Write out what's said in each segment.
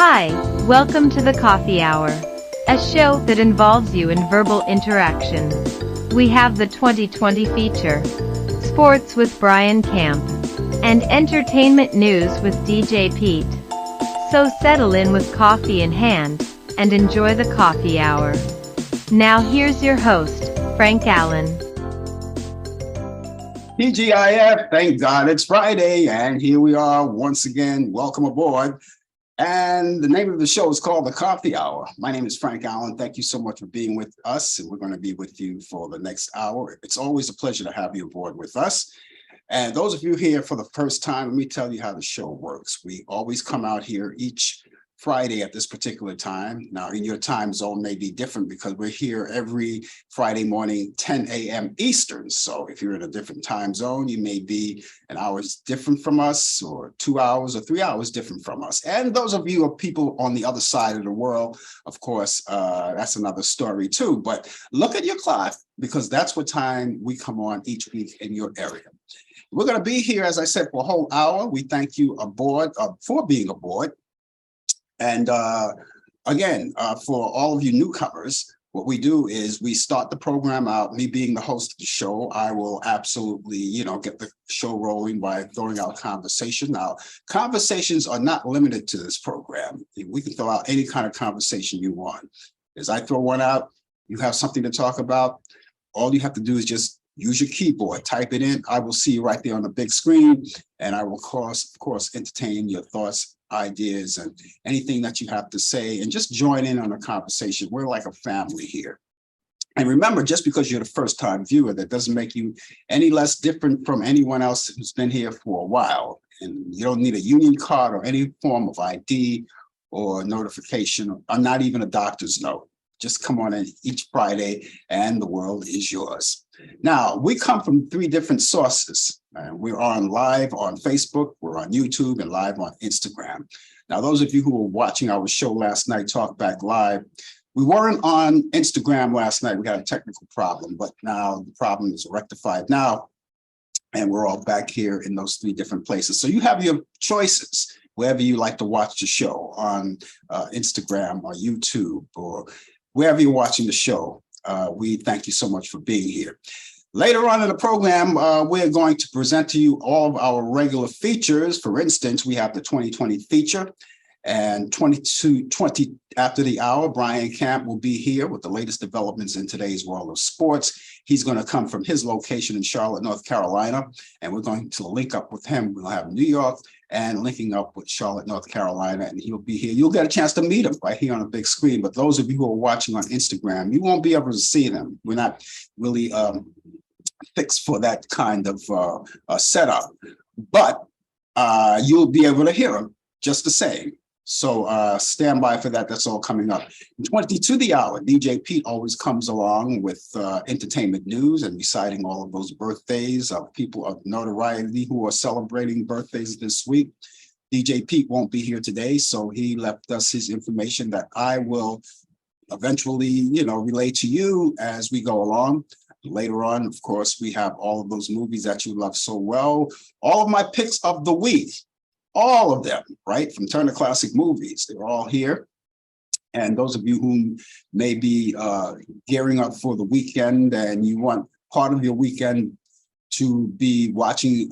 Hi, welcome to the Coffee Hour, a show that involves you in verbal interactions. We have the 2020 feature, Sports with Brian Camp, and Entertainment News with DJ Pete. So settle in with coffee in hand, and enjoy the Coffee Hour. Now here's your host, Frank Allan. TGIF, thank God it's Friday, and here we are once again. Welcome aboard. And the name of the show is called The Coffee Hour. My name is Frank Allan. Thank you so much for being with us, and we're going to be with you for the next hour. It's always a pleasure to have you aboard with us. And those of you here for the first time, let me tell you how the show works. We always come out here each Friday at this particular time. Now, in your time zone may be different because we're here every Friday morning, 10 a.m. Eastern. So if you're in a different time zone, you may be an hour different from us, or 2 hours or 3 hours different from us. And those of you are people on the other side of the world, of course, that's another story too. But look at your clock, because that's what time we come on each week in your area. We're going to be here, as I said, for a whole hour. We thank you aboard for being aboard. And again, for all of you newcomers, what we do is we start the program out. Me being the host of the show, I will absolutely, get the show rolling by throwing out conversation. Now, conversations are not limited to this program. We can throw out any kind of conversation you want. As I throw one out, you have something to talk about. All you have to do is just use your keyboard, type it in. I will see you right there on the big screen, and I will, of course, entertain your thoughts, ideas, and anything that you have to say, and just join in on the conversation. We're like a family here. And remember, just because you're the first time viewer, that doesn't make you any less different from anyone else who's been here for a while. And you don't need a union card or any form of ID or notification, or not even a doctor's note. Just come on in each Friday and the world is yours. Now, we come from 3 different sources. We're on live on Facebook, we're on YouTube, and live on Instagram. Now, those of you who were watching our show last night, Talk Back Live, we weren't on Instagram last night. We had a technical problem, but now the problem is rectified now, and we're all back here in those 3 different places. So you have your choices wherever you like to watch the show, on Instagram or YouTube or wherever you're watching the show. We thank you so much for being here. Later on in the program, we're going to present to you all of our regular features. For instance, we have the 2020 feature, and 20 after the hour, Brian Camp will be here with the latest developments in today's world of sports. He's going to come from his location in Charlotte, North Carolina, and we're going to link up with him. We'll have New York and linking up with Charlotte, North Carolina, and he'll be here. You'll get a chance to meet him right here on a big screen, but those of you who are watching on Instagram, you won't be able to see them. We're not really fixed for that kind of setup, but you'll be able to hear them just the same. So stand by for that. That's all coming up. In 20 to the hour, DJ Pete always comes along with entertainment news and reciting all of those birthdays of people of notoriety who are celebrating birthdays this week. DJ Pete won't be here today, so he left us his information that I will eventually, relay to you as we go along. Later on, of course, we have all of those movies that you love so well. All of my picks of the week. All of them, right? From Turner Classic Movies. They're all here. And those of you who may be gearing up for the weekend and you want part of your weekend to be watching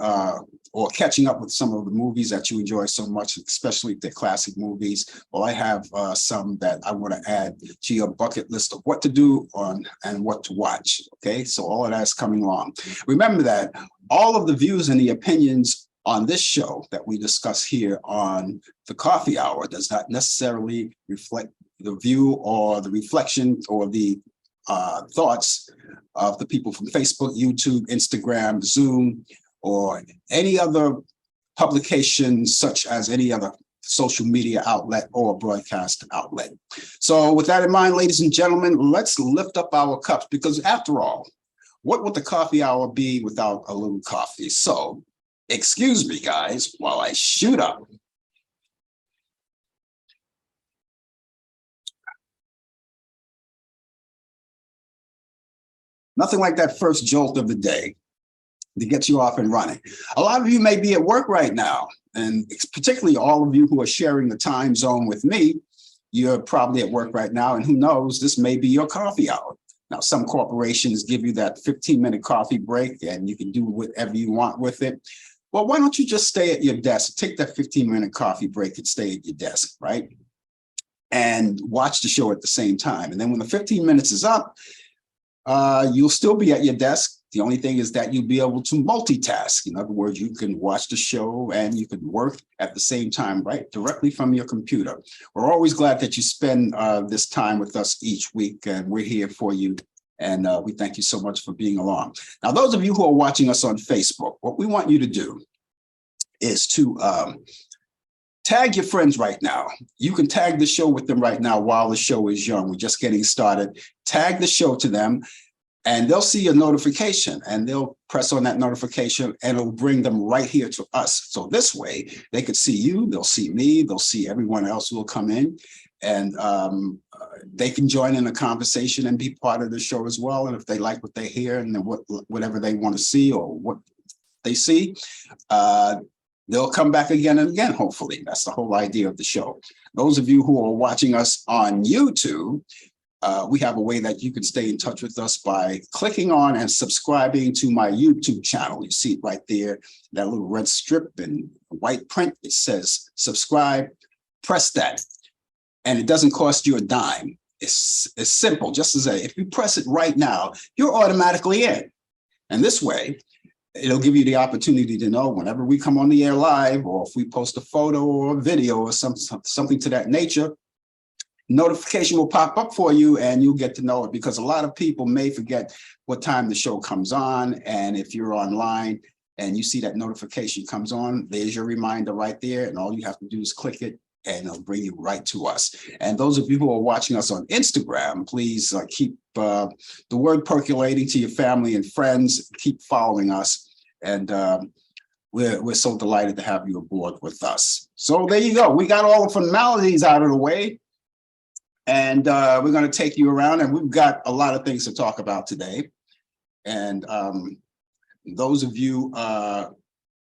or catching up with some of the movies that you enjoy so much, especially the classic movies, well, I have some that I want to add to your bucket list of what to do on and what to watch. Okay, so all of that's coming along. Remember that all of the views and the opinions on this show that we discuss here on the Coffee Hour does not necessarily reflect the view or the reflection or the thoughts of the people from Facebook, YouTube, Instagram, Zoom, or any other publication such as any other social media outlet or broadcast outlet. So with that in mind, ladies and gentlemen, let's lift up our cups, because after all, what would the Coffee Hour be without a little coffee? So excuse me, guys, while I shoot up. Nothing like that first jolt of the day to get you off and running. A lot of you may be at work right now, and particularly all of you who are sharing the time zone with me, you're probably at work right now, and who knows, this may be your coffee hour. Now, some corporations give you that 15-minute coffee break, and you can do whatever you want with it. Well, why don't you just stay at your desk, take that 15-minute coffee break and stay at your desk, right? And watch the show at the same time. And then when the 15 minutes is up, you'll still be at your desk. The only thing is that you'll be able to multitask. In other words, you can watch the show and you can work at the same time, right? Directly from your computer. We're always glad that you spend this time with us each week, and we're here for you. And we thank you so much for being along. Now, those of you who are watching us on Facebook, what we want you to do is to tag your friends right now. You can tag the show with them right now while the show is young. We're just getting started. Tag the show to them, and they'll see a notification, and they'll press on that notification, and it'll bring them right here to us. So this way, they could see you, they'll see me, they'll see everyone else who will come in, and they can join in the conversation and be part of the show as well. And if they like what they hear and whatever they want to see or what they see, they'll come back again and again, hopefully. That's the whole idea of the show. Those of you who are watching us on YouTube, we have a way that you can stay in touch with us by clicking on and subscribing to my YouTube channel. You see it right there, that little red strip in white print. It says subscribe. Press that, and it doesn't cost you a dime. It's simple, just as if you press it right now, you're automatically in. And this way, it'll give you the opportunity to know whenever we come on the air live, or if we post a photo or a video or something to that nature, notification will pop up for you and you'll get to know it, because a lot of people may forget what time the show comes on. And if you're online and you see that notification comes on, there's your reminder right there. And all you have to do is click it, and it'll bring you right to us. And those of you who are watching us on Instagram, please keep the word percolating to your family and friends. Keep following us. And we're so delighted to have you aboard with us. So there you go. We got all the formalities out of the way. And we're going to take you around, and we've got a lot of things to talk about today. And those of you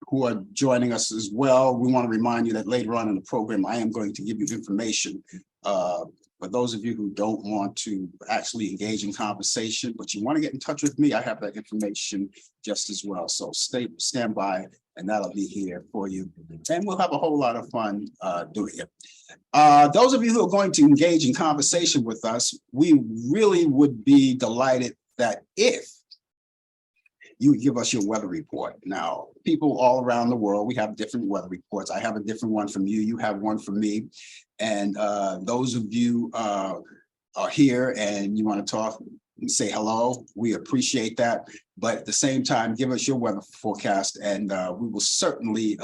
who are joining us as well, we want to remind you that later on in the program, I am going to give you information. For those of you who don't want to actually engage in conversation, but you want to get in touch with me, I have that information just as well. So stand by, and that'll be here for you. And we'll have a whole lot of fun doing it. Those of you who are going to engage in conversation with us, we really would be delighted that if you would give us your weather report. Now, people all around the world, we have different weather reports. I have a different one from you. You have one from me. And those of you are here and you want to talk and say hello, we appreciate that. But at the same time, give us your weather forecast, and we will certainly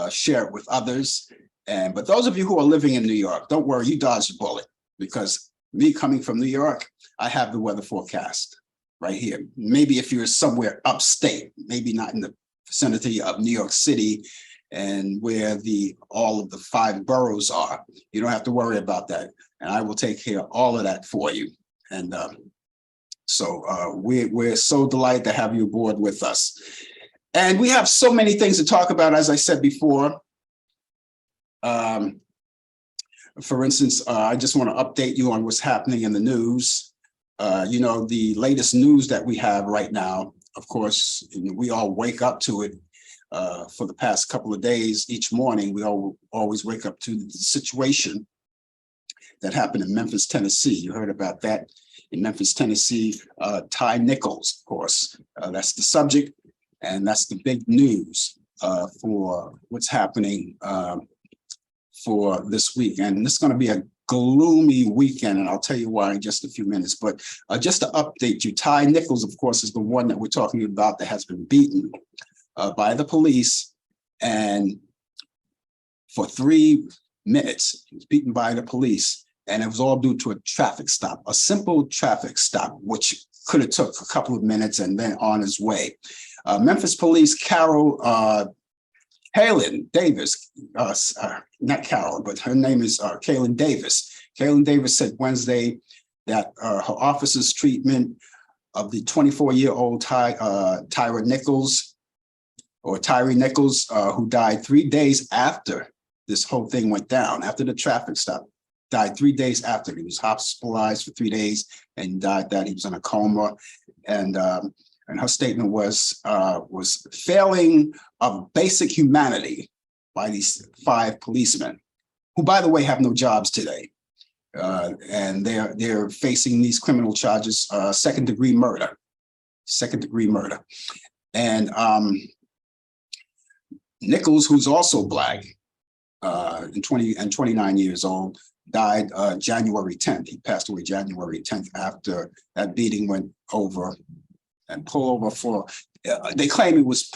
share it with others. But those of you who are living in New York, don't worry, you dodged a bullet, because me coming from New York, I have the weather forecast right here. Maybe if you're somewhere upstate, maybe not in the vicinity of New York City and where all of the 5 boroughs are, you don't have to worry about that. And I will take care of all of that for you. And so we're so delighted to have you aboard with us. And we have so many things to talk about, as I said before. For instance, I just want to update you on what's happening in the news. The latest news that we have right now, of course, we all wake up to it for the past couple of days. Each morning, we always wake up to the situation that happened in Memphis, Tennessee. You heard about that in Memphis, Tennessee. Ty Nichols, of course, that's the subject, and that's the big news for what's happening for this week. And this is going to be a gloomy weekend, and I'll tell you why in just a few minutes. But just to update you, Ty Nichols, of course, is the one that we're talking about that has been beaten by the police, and for 3 minutes, he was beaten by the police, and it was all due to a traffic stop, a simple traffic stop, which could have took a couple of minutes and then on his way. Memphis Police Kaylin Davis, not Carol, but her name is Kaylin Davis. Kaylin Davis said Wednesday that her officer's treatment of the 24-year-old Tyra Nichols or Tyree Nichols, who died 3 days after this whole thing went down, after the traffic stop, died 3 days after. He was hospitalized for 3 days and died that he was in a coma. And her statement was failing of basic humanity by these 5 policemen, who, by the way, have no jobs today. And they're facing these criminal charges, second-degree murder. And Nichols, who's also Black, and 29 years old, died January 10th. He passed away January 10th after that beating went over and pulled over for. They claim he was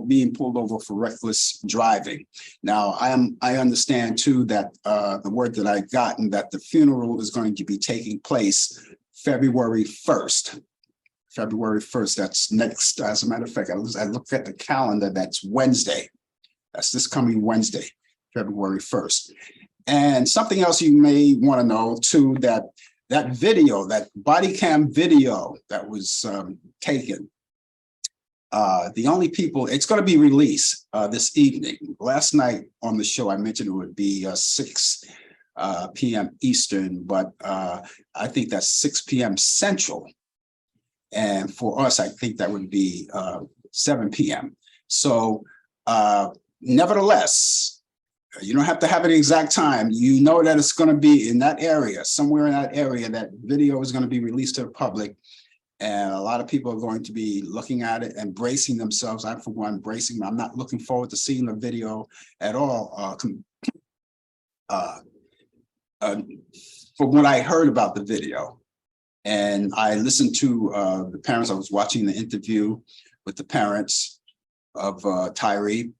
being pulled over for reckless driving. Now, I understand too that the word that I gotten that the funeral is going to be taking place February 1st. February 1st. That's next. As a matter of fact, I looked at the calendar. That's Wednesday. That's this coming Wednesday, February 1st. And something else you may want to know too, that video, that body cam video that was taken, the only people, it's going to be released this evening. Last night on the show, I mentioned it would be 6 p.m. Eastern, but I think that's 6 p.m. Central. And for us, I think that would be 7 p.m. So nevertheless, you don't have to have an exact time. You know that it's going to be in that area, somewhere in that area, that video is going to be released to the public. And a lot of people are going to be looking at it and bracing themselves. I'm, for one, bracing. I'm not looking forward to seeing the video at all. From what I heard about the video, and I listened to the parents, I was watching the interview with the parents of Tyree,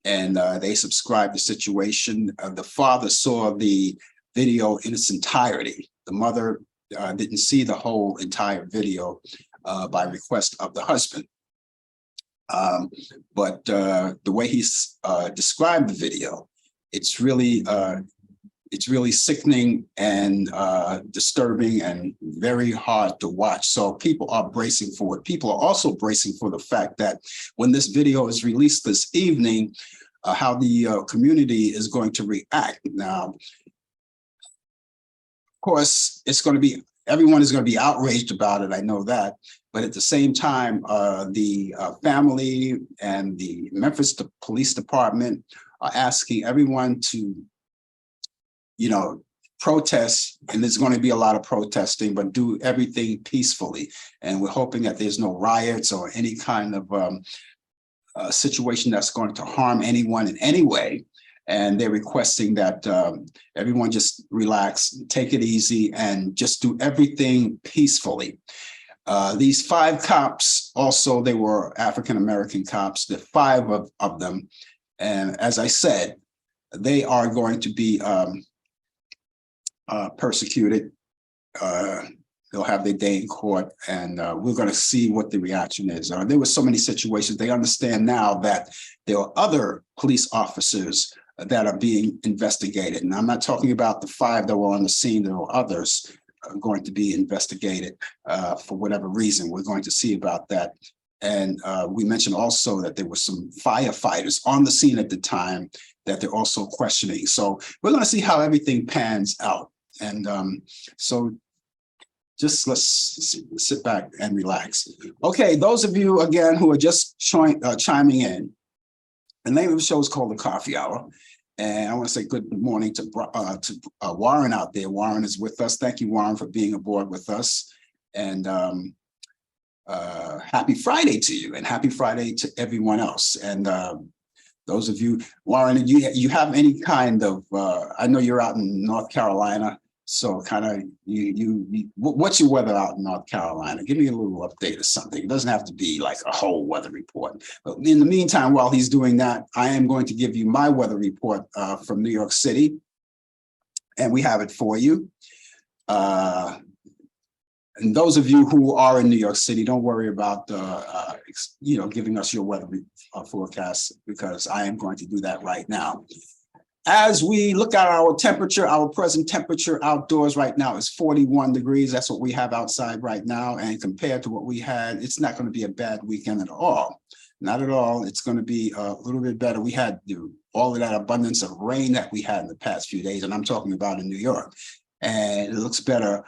and they subscribed the situation. The father saw the video in its entirety. The mother didn't see the whole entire video by request of the husband. But the way he described the video, it's really sickening and disturbing and very hard to watch. So people are bracing for it. People are also bracing for the fact that when this video is released this evening, how the community is going to react. Now, of course, everyone is going to be outraged about it. I know that. But at the same time, the family and the Memphis Police Department are asking everyone to, protest, and there's going to be a lot of protesting, but do everything peacefully. And we're hoping that there's no riots or any kind of situation that's going to harm anyone in any way. And they're requesting that everyone just relax, take it easy, and just do everything peacefully. These 5 cops, also, they were African-American cops, the 5 of them. And as I said, they are going to be persecuted. They'll have their day in court, and we're going to see what the reaction is. There were so many situations. They understand now that there are other police officers that are being investigated. And I'm not talking about the 5 that were on the scene. There are others going to be investigated for whatever reason. We're going to see about that. And we mentioned also that there were some firefighters on the scene at the time that they're also questioning. So we're going to see how everything pans out. And so just let's sit back and relax. Okay, those of you, again, who are just chiming in, the name of the show is called The Coffee Hour. And I want to say good morning to Warren out there. Warren is with us. Thank you, Warren, for being aboard with us. And happy Friday to you, and happy Friday to everyone else. And those of you, Warren, you have any kind of, I know you're out in North Carolina, so kind of what's your weather out in North Carolina? Give me a little update or something. It doesn't have to be like a whole weather report. But in the meantime, while he's doing that, I am going to give you my weather report from New York City, and we have it for you. And those of you who are in New York City, don't worry about giving us your weather forecast, because I am going to do that right now. As we look at our temperature, our present temperature outdoors right now is 41 degrees. That's what we have outside right now. And compared to what we had, it's not going to be a bad weekend at all. Not at all. It's going to be a little bit better. We had all of that abundance of rain that we had in the past few days, and I'm talking about in New York. And it looks better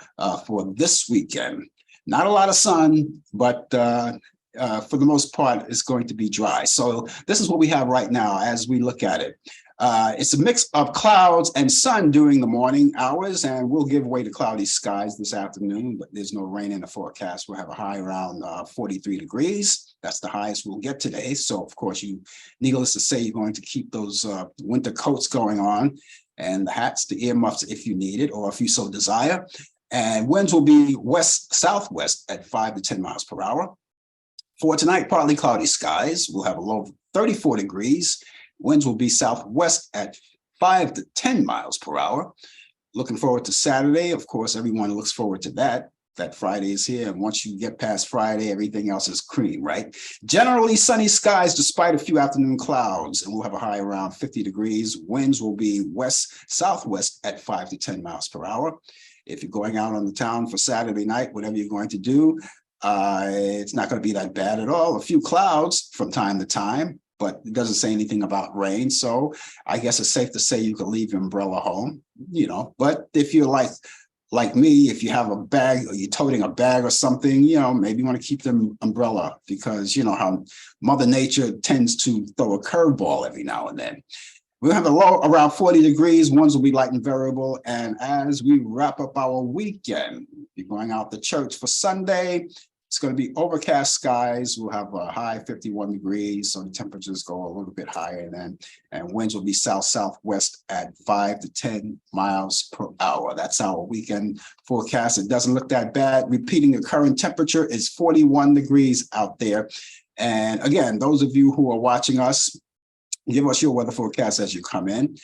for this weekend. Not a lot of sun, but for the most part, it's going to be dry. So this is what we have right now as we look at it. It's a mix of clouds and sun during the morning hours, and we'll give way to cloudy skies this afternoon, but there's no rain in the forecast. We'll have a high around 43 degrees. That's the highest we'll get today. So, of course, needless to say, you're going to keep those winter coats going on, and the hats, the earmuffs if you need it, or if you so desire. And winds will be west-southwest at 5 to 10 miles per hour. For tonight, partly cloudy skies. We'll have a low of 34 degrees. Winds will be southwest at 5 to 10 miles per hour. Looking forward to Saturday. Of course, everyone looks forward to that. That Friday is here. And once you get past Friday, everything else is cream, right? Generally sunny skies despite a few afternoon clouds. And we'll have a high around 50 degrees. Winds will be west-southwest at 5 to 10 miles per hour. If you're going out on the town for Saturday night, whatever you're going to do, it's not going to be that bad at all. A few clouds from time to time, but it doesn't say anything about rain. So I guess it's safe to say you can leave your umbrella home, but if you're like me, if you have a bag or you're toting a bag or something, maybe you want to keep the umbrella because you know how Mother Nature tends to throw a curveball every now and then. We'll have a low around 40 degrees. Winds will be light and variable. And as we wrap up our weekend, we're going out to church for Sunday. It's going to be overcast skies. We'll have a high 51 degrees, so the temperatures go a little bit higher then. And winds will be south-southwest at 5 to 10 miles per hour. That's our weekend forecast. It doesn't look that bad. Repeating the current temperature is 41 degrees out there. And again, those of you who are watching us, give us your weather forecast as you come in.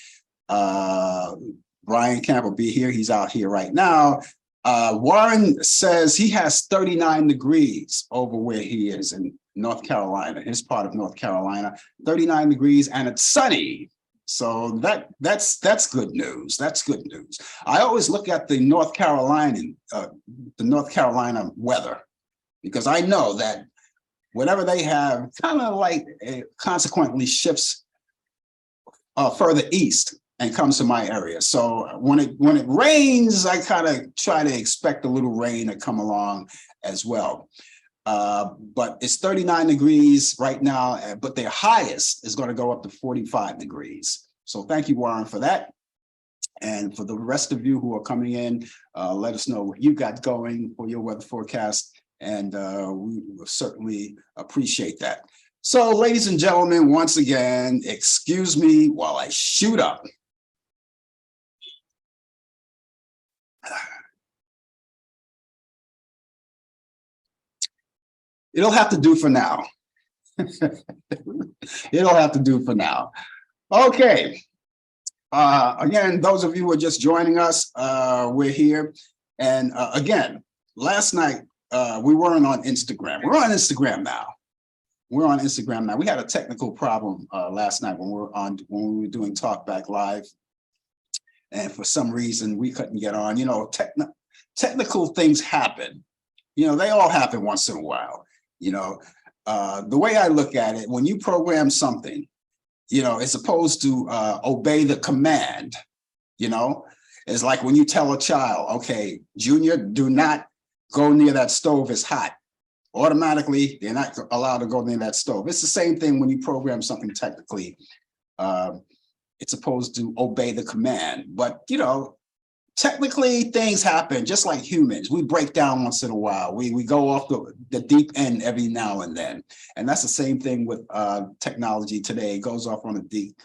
Brian Camp will be here. He's out here right now. Warren says he has 39 degrees over where he is in North Carolina, his part of North Carolina, 39 degrees, and it's sunny. So that's good news. That's good news. I always look at the North Carolina weather because I know that whatever they have kind of like consequently shifts further east and comes to my area. So when it rains, I kind of try to expect a little rain to come along as well. But it's 39 degrees right now, but their highest is going to go up to 45 degrees. So thank you, Warren, for that. And for the rest of you who are coming in, let us know what you got going for your weather forecast. And we will certainly appreciate that. So, ladies and gentlemen, once again, excuse me while I shoot up. It'll have to do for now. It'll have to do for now. Okay. Again, those of you who are just joining us, we're here. And again, last night, we weren't on Instagram. We're on Instagram now. We're on Instagram now. We had a technical problem last night when we were doing Talkback Live. And for some reason, we couldn't get on. Technical things happen. They all happen once in a while. The way I look at it, when you program something, it's supposed to obey the command. It's like when you tell a child, okay, Junior, do not go near that stove, it's hot. Automatically, they're not allowed to go near that stove. It's the same thing when you program something technically. It's supposed to obey the command. But, technically things happen just like humans. We break down once in a while. We go off the deep end every now and then. And that's the same thing with technology today. It goes off on a deep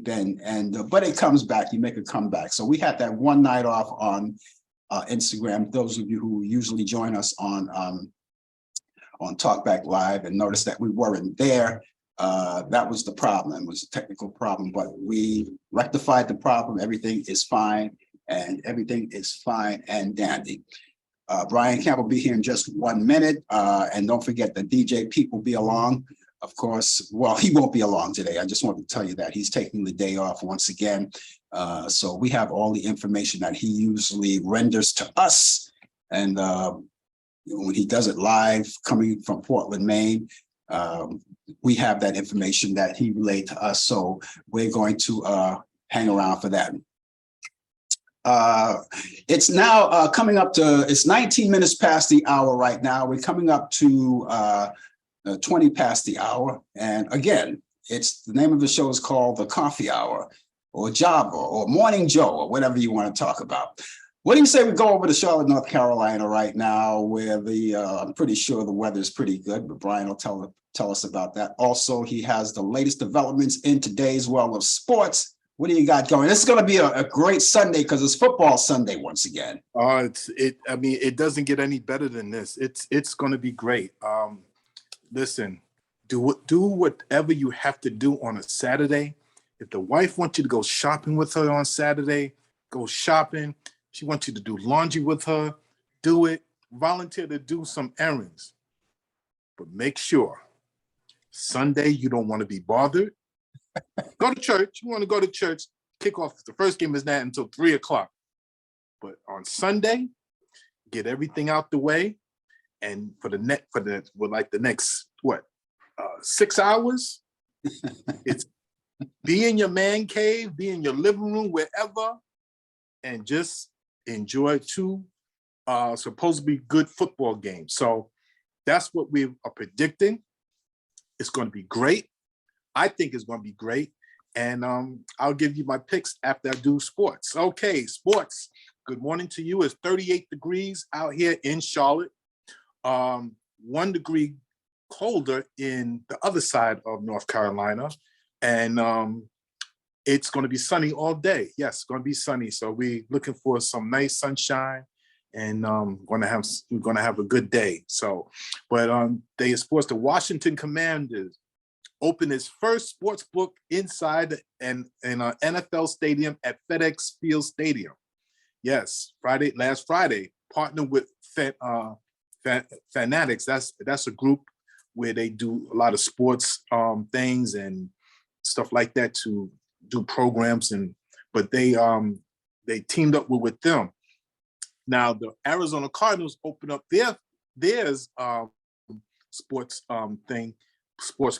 end, but it comes back. You make a comeback. So we had that one night off on Instagram. Those of you who usually join us on Talkback Live and notice that we weren't there. That was the problem. It was a technical problem, but we rectified the problem. Everything is fine, and everything is fine and dandy. Brian Camp will be here in just 1 minute. And don't forget that DJ Pete will be along. Of course, well, he won't be along today. I just want to tell you that he's taking the day off once again. So we have all the information that he usually renders to us. And when he does it live, coming from Portland, Maine, we have that information that he relayed to us. So we're going to hang around for that. It's now coming up to, it's 19 minutes past the hour right now. We're coming up to 20 past the hour. And again, it's the name of the show is called The Coffee Hour, or Java, or Morning Joe, or whatever you want to talk about. What do you say we go over to Charlotte, North Carolina right now, where I'm pretty sure the weather is pretty good, but Brian will tell us about that. Also, he has the latest developments in today's world of sports. What do you got going? This is going to be a great Sunday because it's football Sunday once again. I mean, it doesn't get any better than this. It's going to be great. Listen, do whatever you have to do on a Saturday. If the wife wants you to go shopping with her on Saturday, go shopping. She wants you to do laundry with her, do it. Volunteer to do some errands. But make sure Sunday you don't want to be bothered. Go to church. You want to go to church. Kick off. The first game is not until 3 o'clock. But on Sunday, get everything out the way. And for the next 6 hours, it's be in your man cave, be in your living room, wherever, and just enjoy two supposedly good football games. So that's what we are predicting. It's going to be great. I think it's going to be great. And I'll give you my picks after I do sports. Okay, sports. Good morning to you. It's 38 degrees out here in Charlotte. 1 degree colder in the other side of North Carolina. And it's going to be sunny all day. Yes, it's going to be sunny. So we're looking for some nice sunshine, and we're going to have a good day. So, but day of sports, the Washington Commanders opened its first sports book inside an NFL stadium at FedEx Field Stadium. Yes, last Friday, partnered with Fanatics. That's a group where they do a lot of sports things and stuff like that to do programs, but they teamed up with them. Now the Arizona Cardinals opened up theirs sports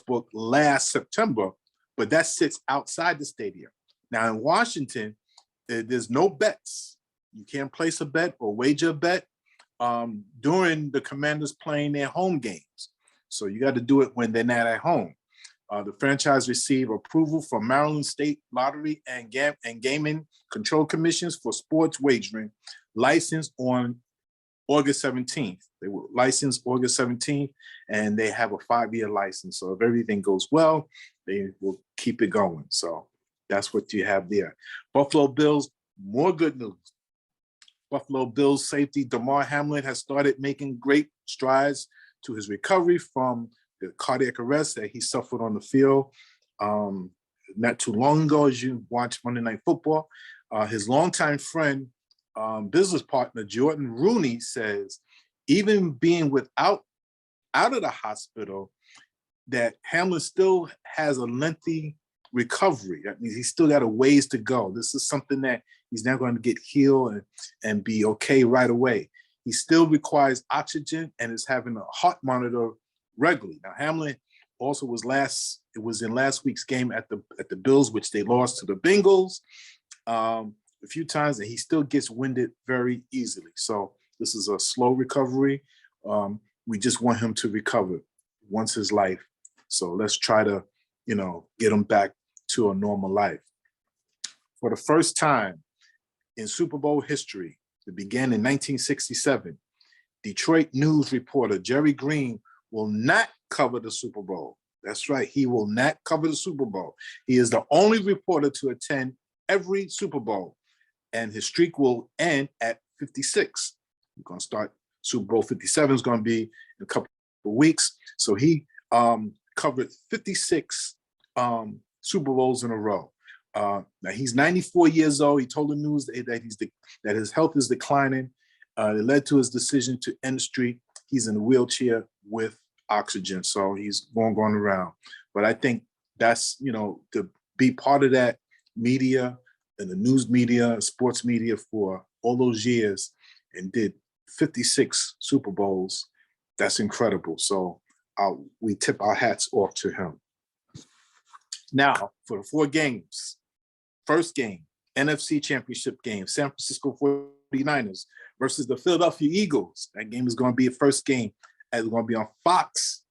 book last September, but that sits outside the stadium. Now in Washington, there's no bets. You can't place a bet or wager a bet during the Commanders playing their home games. So you got to do it when they're not at home. The franchise received approval from Maryland State Lottery and Gaming Control Commissions for sports wagering, licensed on August 17th. They were licensed August 17th, and they have a 5-year license. So if everything goes well, they will keep it going. So that's what you have there. Buffalo Bills, more good news. Buffalo Bills safety Damar Hamlin has started making great strides to his recovery from the cardiac arrest that he suffered on the field not too long ago. As you watch Monday Night Football, his longtime friend, business partner Jordan Rooney says, even being out of the hospital, that Hamlin still has a lengthy recovery. That means he's still got a ways to go. This is something that he's not going to get healed and be okay right away. He still requires oxygen and is having a heart monitor regularly. Now, Hamlin also was in last week's game at the Bills, which they lost to the Bengals a few times, and he still gets winded very easily. So this is a slow recovery. We just want him to recover once his life. So let's try to, get him back to a normal life. For the first time in Super Bowl history, that began in 1967, Detroit News reporter Jerry Green will not cover the Super Bowl. That's right, he will not cover the Super Bowl. He is the only reporter to attend every Super Bowl, and his streak will end at 56. We're going to start Super Bowl 57 is going to be in a couple of weeks. So he covered 56 Super Bowls in a row. Now he's 94 years old. He told the news that his health is declining. It led to his decision to end the streak. He's in a wheelchair with oxygen, so he's going around. But I think that's, to be part of that media and the news media, sports media for all those years and did 56 Super Bowls, that's incredible. So we tip our hats off to him. Now, for the 4 games, first game, NFC Championship game, San Francisco 49ers versus the Philadelphia Eagles. That game is going to be a first game. It's going to be on Fox.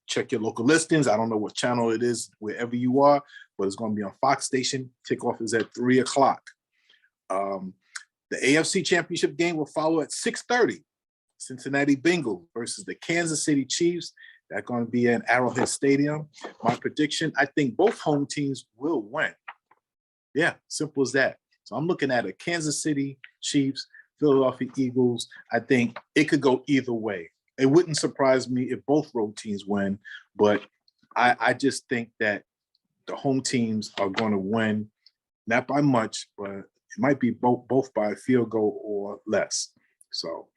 Check your local listings. I don't know what channel it is, wherever you are, but it's going to be on Fox Station. Kickoff is at 3 o'clock. The AFC Championship game will follow at 6:30. Cincinnati Bengals versus the Kansas City Chiefs. That's going to be in Arrowhead Stadium. My prediction, I think both home teams will win. Yeah, simple as that. So I'm looking at a Kansas City Chiefs, Philadelphia Eagles. I think it could go either way. It wouldn't surprise me if both road teams win, but I just think that the home teams are going to win, not by much, but it might be both by a field goal or less. So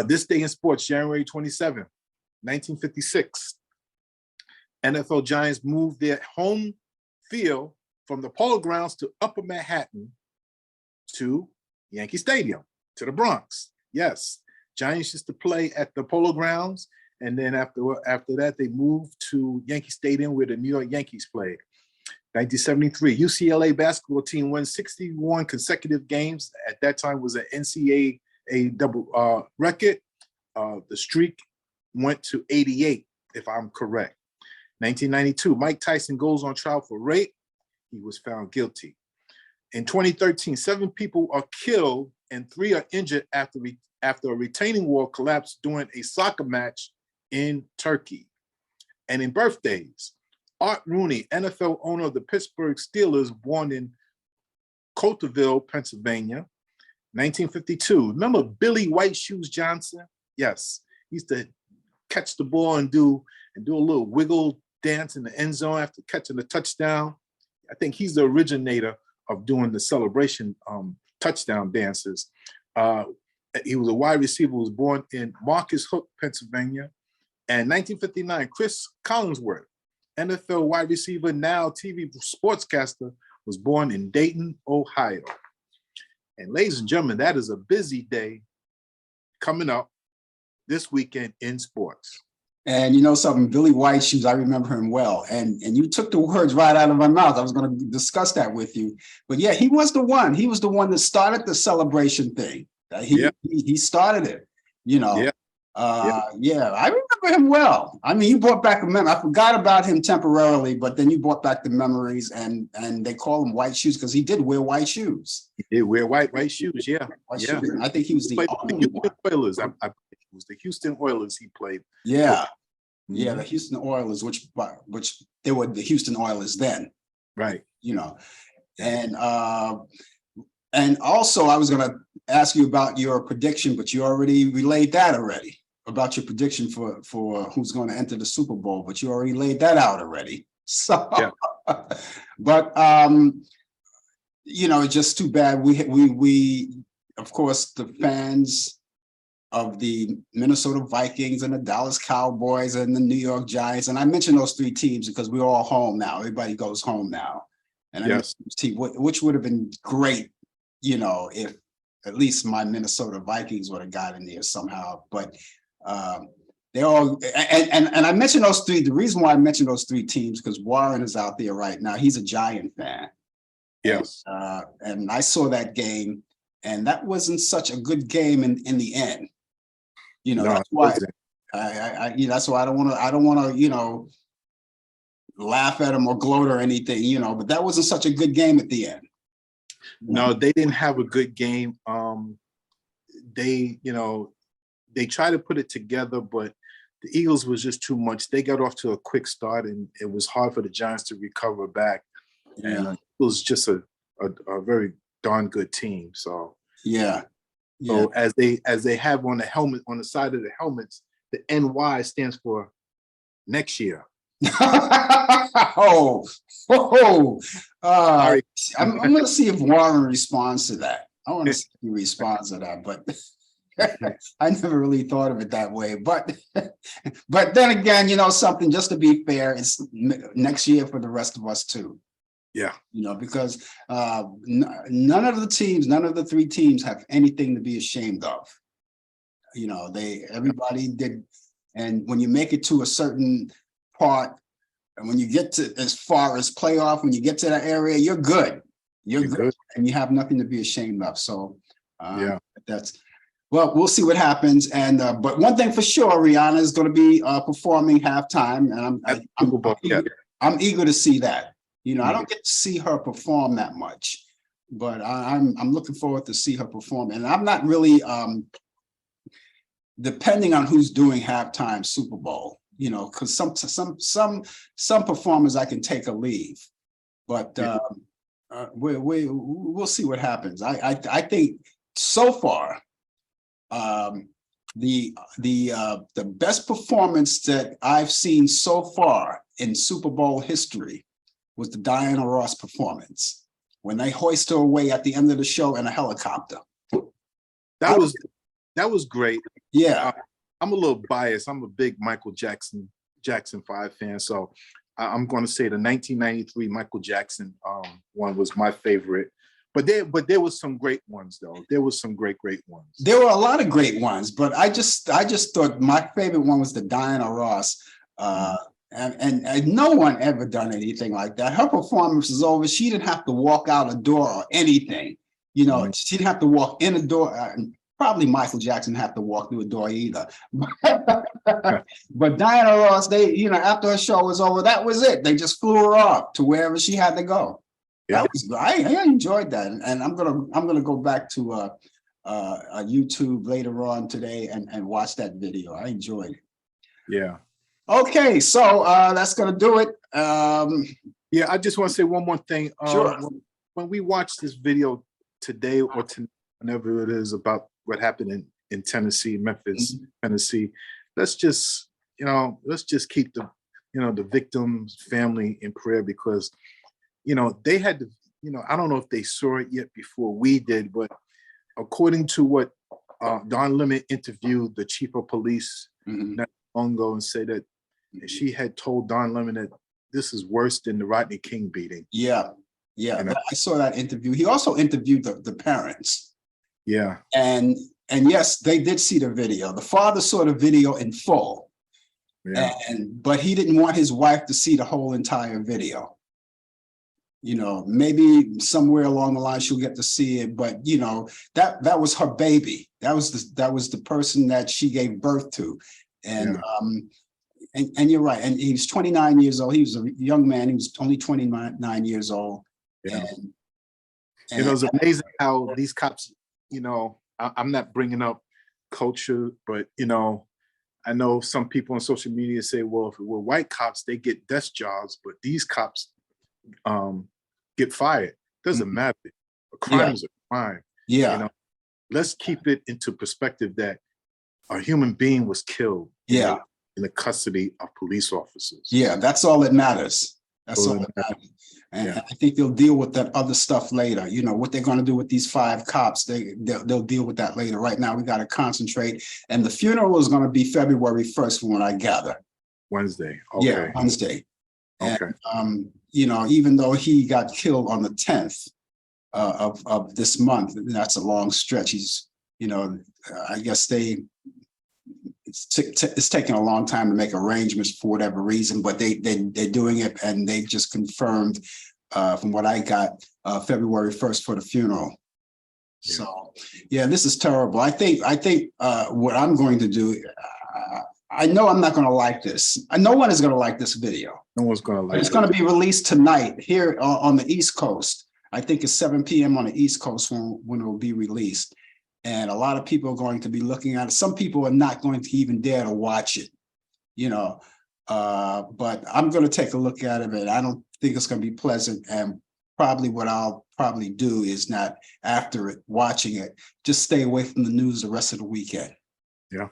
this day in sports, January 27th, 1956, NFL Giants moved their home field from the Polo Grounds to Upper Manhattan to Yankee Stadium, to the Bronx. Yes, Giants used to play at the Polo Grounds, and then after that, they moved to Yankee Stadium where the New York Yankees played. 1973, UCLA basketball team won 61 consecutive games. At that time was an NCAA double record. The streak went to 88, if I'm correct. 1992, Mike Tyson goes on trial for rape. He was found guilty. In 2013, 7 people are killed and 3 are injured after a retaining wall collapsed during a soccer match in Turkey. And in birthdays, Art Rooney, NFL owner of the Pittsburgh Steelers, born in Coulterville, Pennsylvania, 1952. Remember Billy White Shoes Johnson? Yes, he used to catch the ball and do a little wiggle dance in the end zone after catching the touchdown. I think he's the originator of doing the celebration touchdown dances. He was a wide receiver who was born in Marcus Hook, Pennsylvania. And 1959, Chris Collinsworth, NFL wide receiver, now TV sportscaster, was born in Dayton, Ohio. And ladies and gentlemen, that is a busy day coming up this weekend in sports. And you know something, Billy White Shoes, I remember him well. And you took the words right out of my mouth. I was going to discuss that with you. But yeah, he was the one. He was the one that started the celebration thing. He started it, you know. Yeah. I remember him well. I mean, you brought back a memory. I forgot about him temporarily, but then you brought back the memories, and they call him White Shoes because he did wear white shoes. He did wear white shoes, yeah. Shoes. I think he was the only one. Oilers. It was the Houston Oilers he played. Yeah. Yeah, the Houston Oilers, which they were the Houston Oilers then. Right. You know, and also I was going to ask you about your prediction, but you already relayed that already, about your prediction for who's going to enter the Super Bowl, but you already laid that out already. So, yeah. But you know, it's just too bad. We of course, the fans of the Minnesota Vikings and the Dallas Cowboys and the New York Giants, and I mentioned those 3 teams because we're all home now. Everybody goes home now, and yes. Which would have been great, you know, if at least my Minnesota Vikings would have gotten there somehow. But they all, and I mentioned those 3. The reason why I mentioned those 3 teams because Warren is out there right now. He's a Giant fan. Yes. And I saw that game, and that wasn't such a good game in the end. You know, no, that's why that's why I don't want to, you know, laugh at him or gloat or anything, you know, but that wasn't such a good game at the end. No, they didn't have a good game. They tried to put it together, but the Eagles was just too much. They got off to a quick start, and it was hard for the Giants to recover back. Yeah. And it was just a very darn good team. So yeah. So as they have on the helmet, on the side of the helmets, the NY stands for next year. I'm going to see if Warren responds to that. I want to see if he responds to that, but I never really thought of it that way. But then again, you know something, just to be fair, it's next year for the rest of us too. Yeah. You know, because none of the 3 teams have anything to be ashamed of. You know, everybody did And when you make it to a certain part, and when you get to as far as playoff, when you get to that area, you're good. You're good, and you have nothing to be ashamed of. So Yeah. that's, well, we'll see what happens. And but one thing for sure, Rihanna is going to be performing halftime, and I'm eager to see that. You know, I don't get to see her perform that much, but I'm looking forward to see her perform. And I'm not really depending on who's doing halftime Super Bowl, you know, because some performers I can take a leave, but we'll see what happens. I think so far the best performance that I've seen so far in Super Bowl history was the Diana Ross performance when they hoist her away at the end of the show in a helicopter. That was great. Yeah. I'm a little biased. I'm a big Michael Jackson 5 fan, so I'm going to say the 1993 Michael Jackson one was my favorite. But there was some great ones though. There was some great ones. There were a lot of great ones, but I just thought my favorite one was the Diana Ross. And no one ever done anything like that. Her performance was over. She didn't have to walk out a door or anything. You know, she didn't have to walk in a door. Probably Michael Jackson have to walk through a door either. But Diana Ross, they, you know, after her show was over, that was it. They just flew her off to wherever she had to go. Yeah, I enjoyed that, and I'm gonna go back to YouTube later on today and watch that video. I enjoyed it. Yeah. Okay, so that's gonna do it. Yeah, I just want to say one more thing. Sure. When we watch this video today or whenever it is about what happened in Tennessee, Memphis, Tennessee, let's just keep the victim's family in prayer, because they had to, I don't know if they saw it yet before we did, but according to what Don Lemon interviewed the chief of police not long ago and said that she had told Don Lemon that this is worse than the Rodney King beating. Yeah. I saw that interview. He also interviewed the parents. Yeah. And yes, they did see the video. The father saw the video in full. Yeah. But he didn't want his wife to see the whole entire video. Maybe somewhere along the line she'll get to see it, but that was her baby. That was the person that she gave birth to. And you're right. And he was 29 years old. He was a young man. He was only 29 years old. Yeah. And it was amazing how these cops, I'm not bringing up culture, but I know some people on social media say, well, if it were white cops, they get desk jobs, but these cops get fired. Doesn't matter. A crime is a crime. Yeah. Let's keep it into perspective that a human being was killed. Yeah. In the custody of police officers. Yeah, that's all that matters. That's all that matters. And I think they'll deal with that other stuff later. What they're going to do with these 5 cops, they'll deal with that later. Right now, we got to concentrate. And the funeral is going to be February 1st, from what I gather. Wednesday. Okay. Yeah, Wednesday. Okay. And, even though he got killed on the 10th of this month, that's a long stretch. He's, I guess it's taking a long time to make arrangements for whatever reason, but they're doing it, and they just confirmed, from what I got, February 1st for the funeral. Yeah. So, yeah, this is terrible. I think what I'm going to do, I know I'm not going to like this. No one is going to like this video. No one's going to like it. It's going to be released tonight here on the East Coast. I think it's 7 p.m. on the East Coast when it will be released. And a lot of people are going to be looking at it. Some people are not going to even dare to watch it, but I'm going to take a look at it, and I don't think it's going to be pleasant. And probably what I'll probably do is not, after it, watching it, just stay away from the news the rest of the weekend. Yeah.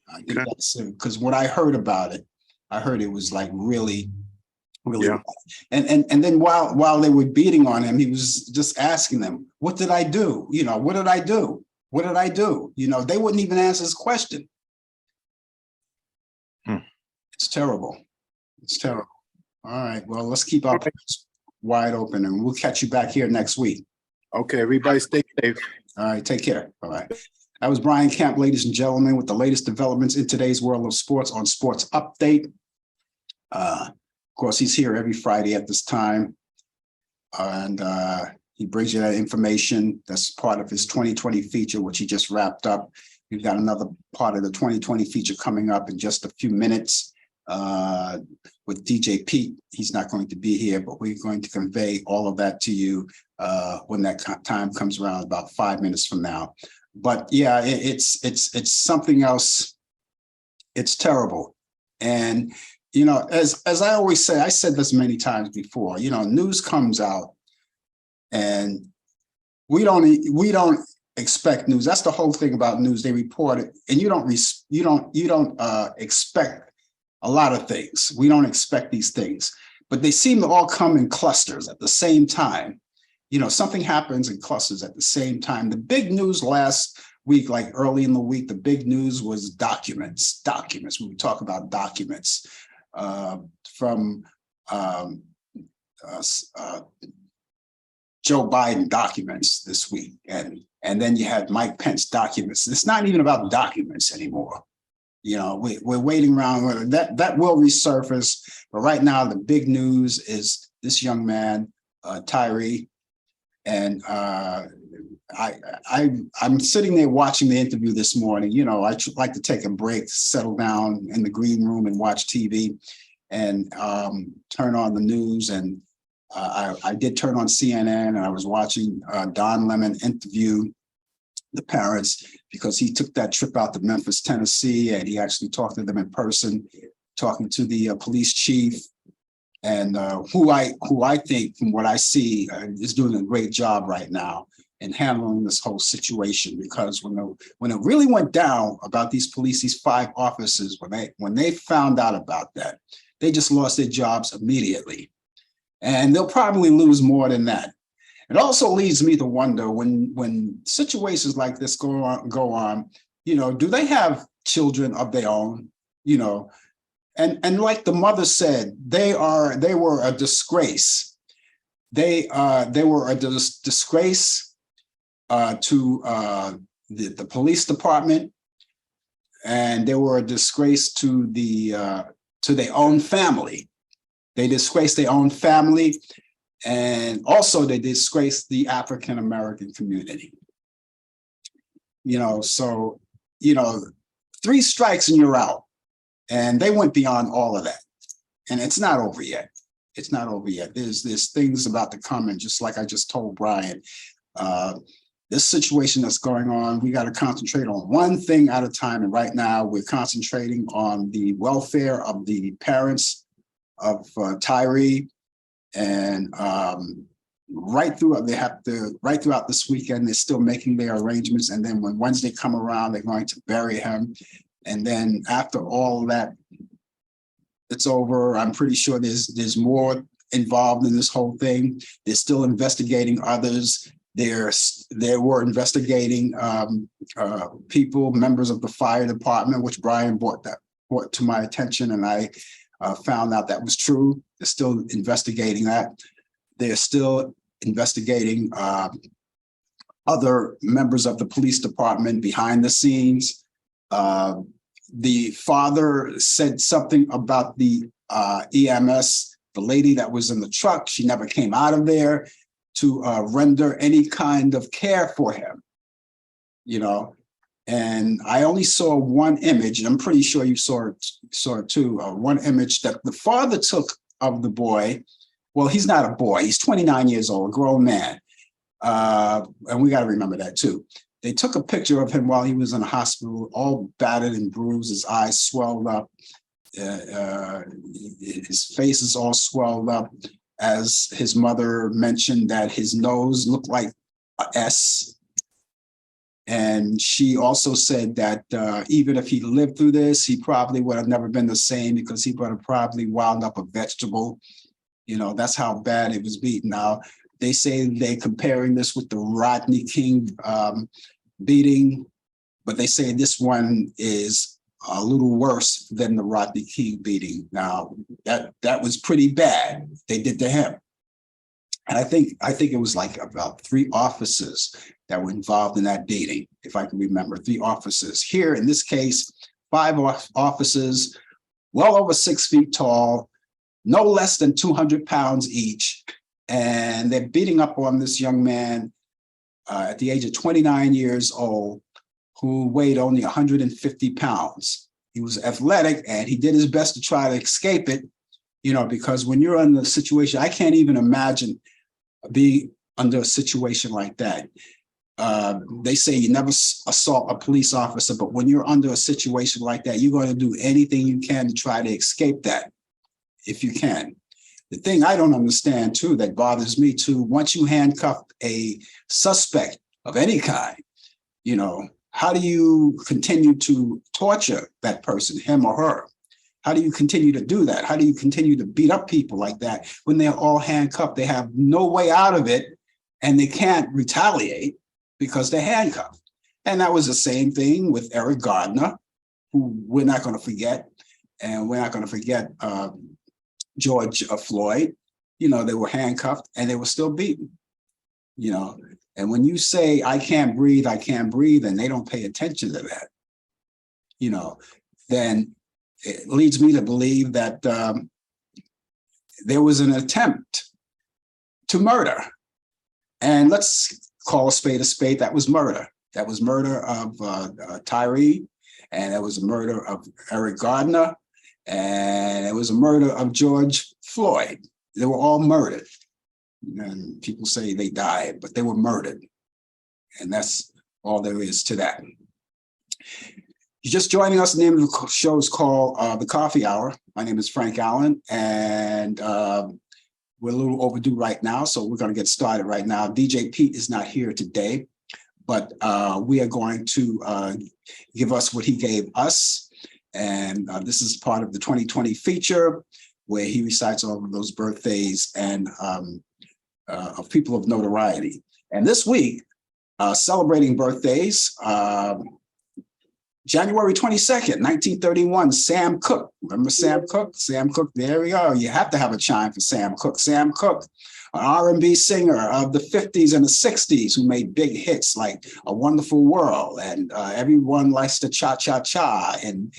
I think that's it, because what I heard about it, I heard it was like really bad. And then while they were beating on him, he was just asking them, what did I do? What did I do? What did I do? They wouldn't even answer his question. It's terrible. It's terrible. All right. Well, let's keep our eyes wide open, and we'll catch you back here next week. Okay. Everybody stay safe. All right. Take care. Bye-bye. That was Brian Camp, ladies and gentlemen, with the latest developments in today's world of sports on Sports Update. Of course, he's here every Friday at this time, and he brings you that information. That's part of his 2020 feature, which he just wrapped up. We've got another part of the 2020 feature coming up in just a few minutes with DJ Pete. He's not going to be here, but we're going to convey all of that to you when that time comes around, about 5 minutes from now. But yeah, it's something else. It's terrible. And, you know, as I always say, I said this many times before, you know, news comes out and we don't expect news. That's the whole thing about news. They report it and you don't expect a lot of things. We don't expect these things, but they seem to all come in clusters at the same time. You know, something happens in clusters at the same time. The big news last week, like early in the week, the big news was documents. When we talk about documents from Joe Biden documents this week. And then you had Mike Pence documents. It's not even about documents anymore. You know, we're waiting around. That will resurface. But right now, the big news is this young man, Tyree. And I'm sitting there watching the interview this morning. You know, I like to take a break, settle down in the green room and watch TV and turn on the news. And I did turn on CNN and I was watching Don Lemon interview the parents because he took that trip out to Memphis, Tennessee, and he actually talked to them in person, talking to the police chief. And who I think, from what I see, is doing a great job right now in handling this whole situation. Because when it really went down about these police, these 5 officers, when they found out about that, they just lost their jobs immediately, and they'll probably lose more than that. It also leads me to wonder when situations like this go on, you know, do they have children of their own, you know? And like the mother said, they were a disgrace. They were a disgrace to the police department, and they were a disgrace to their own family. They disgraced their own family, and also they disgraced the African American community. You know, so, you know, 3 strikes and you're out. And they went beyond all of that. And it's not over yet. It's not over yet. There's things about to come. And just like I just told Brian, this situation that's going on, we got to concentrate on one thing at a time. And right now we're concentrating on the welfare of the parents of Tyree. And right throughout this weekend, they're still making their arrangements. And then when Wednesday come around, they're going to bury him. And then after all that, it's over. I'm pretty sure there's more involved in this whole thing. They're still investigating others. They were investigating people, members of the fire department, which Brian brought to my attention, and I found out that was true. They're still investigating that. They're still investigating other members of the police department behind the scenes. The father said something about the EMS, the lady that was in the truck. She never came out of there to render any kind of care for him, you know. And I only saw one image, and I'm pretty sure you saw it too. One image that the father took of the boy. Well, he's not a boy. He's 29 years old, a grown man. And we got to remember that too. They took a picture of him while he was in the hospital, all battered and bruised, his eyes swelled up, his face is all swelled up. As his mother mentioned, that his nose looked like an S. And she also said that even if he lived through this, he probably would have never been the same, because he would have probably wound up a vegetable. You know, that's how bad it was beaten. Now, they say they're comparing this with the Rodney King beating, but they say this one is a little worse than the Rodney King beating. Now, that was pretty bad they did to him. And I think it was like about 3 officers that were involved in that beating, if I can remember, 3 officers. Here in this case, 5 officers, well over 6 feet tall, no less than 200 pounds each. And they're beating up on this young man at the age of 29 years old, who weighed only 150 pounds. He was athletic and he did his best to try to escape it, because when you're in a situation, I can't even imagine being under a situation like that. They say you never assault a police officer, but when you're under a situation like that, you're going to do anything you can to try to escape that, if you can. The thing I don't understand too, that bothers me too, once you handcuff a suspect of any kind, how do you continue to torture that person, him or her? How do you continue to do that? How do you continue to beat up people like that when they're all handcuffed? They have no way out of it and they can't retaliate because they're handcuffed. And that was the same thing with Eric Gardner, who we're not going to forget. And we're not going to forget George Floyd. They were handcuffed and they were still beaten. And when you say, I can't breathe, and they don't pay attention to that, then it leads me to believe that there was an attempt to murder. And let's call a spade. That was murder. That was murder of Tyree, and it was a murder of Eric Gardner, and it was a murder of George Floyd. They were all murdered. And people say they died, but they were murdered. And that's all there is to that. You're just joining us. The name of the show is called The Coffee Hour. My name is Frank Allan, and we're a little overdue right now, so we're going to get started right now. DJ Pete is not here today, but we are going to give us what he gave us. And this is part of the 2020 feature, where he recites all of those birthdays and of people of notoriety. And this week, celebrating birthdays, January 22nd, 1931, Sam Cooke. Remember Sam Cooke? Sam Cooke, there we go. You have to have a chime for Sam Cooke. Sam Cooke, an R&B singer of the 50s and the 60s who made big hits like A Wonderful World and Everyone Likes to Cha-Cha-Cha and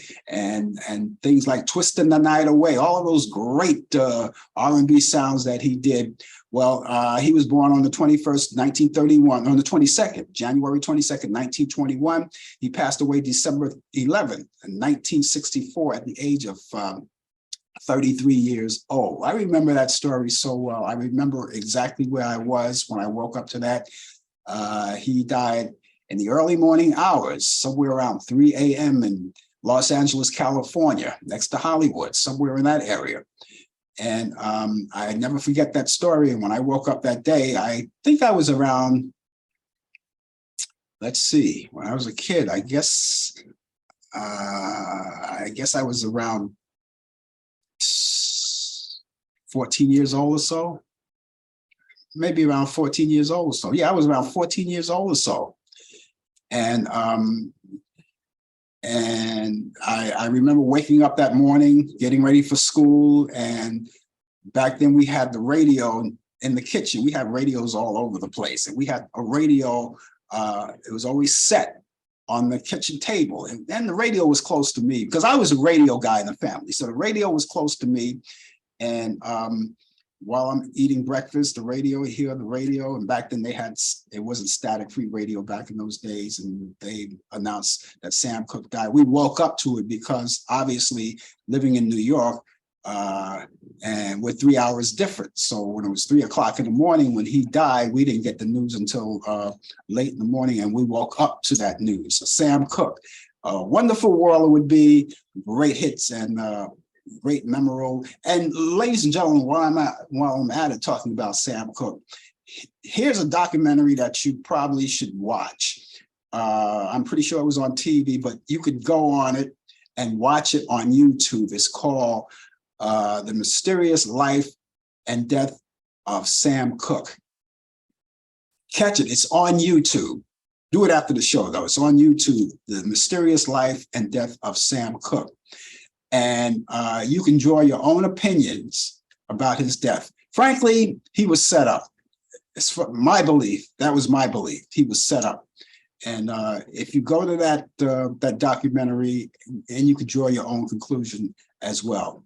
things like Twisting the Night Away, all of those great R&B sounds that he did. Well, he was born on the 21st, 1931, on the 22nd, January 22nd, 1921. He passed away December 11th, 1964, at the age of 33 years old. I remember that story so well. I remember exactly where I was when I woke up to that. He died in the early morning hours, somewhere around 3 a.m. in Los Angeles, California, next to Hollywood, somewhere in that area. And I never forget that story. And when I woke up that day, I think I was around, let's see, when I was a kid, I guess I was around 14 years old or so, maybe around 14 years old or so. Yeah, I was around 14 years old or so. And I remember waking up that morning, getting ready for school. And back then we had the radio in the kitchen. We had radios all over the place. And we had a radio, it was always set on the kitchen table. And then the radio was close to me because I was a radio guy in the family. So the radio was close to me. And while I'm eating breakfast, the radio, hear the radio. And back then it wasn't static free radio back in those days. And they announced that Sam Cooke died. We woke up to it because obviously living in New York, and we're 3 hours different. So when it was 3 o'clock in the morning, when he died, we didn't get the news until late in the morning. And we woke up to that news. So Sam Cooke, A Wonderful World would be great hits and great memorable. And ladies and gentlemen, while I'm at it talking about Sam Cooke, here's a documentary that you probably should watch. I'm pretty sure it was on TV, but you could go on it and watch it on YouTube. It's called The Mysterious Life and Death of Sam Cooke. Catch it. It's on YouTube. Do it after the show, though. It's on YouTube. The Mysterious Life and Death of Sam Cooke. And you can draw your own opinions about his death. Frankly, he was set up. it's from my belief. That was my belief. He was set up. And if you go to that documentary, and you could draw your own conclusion as well.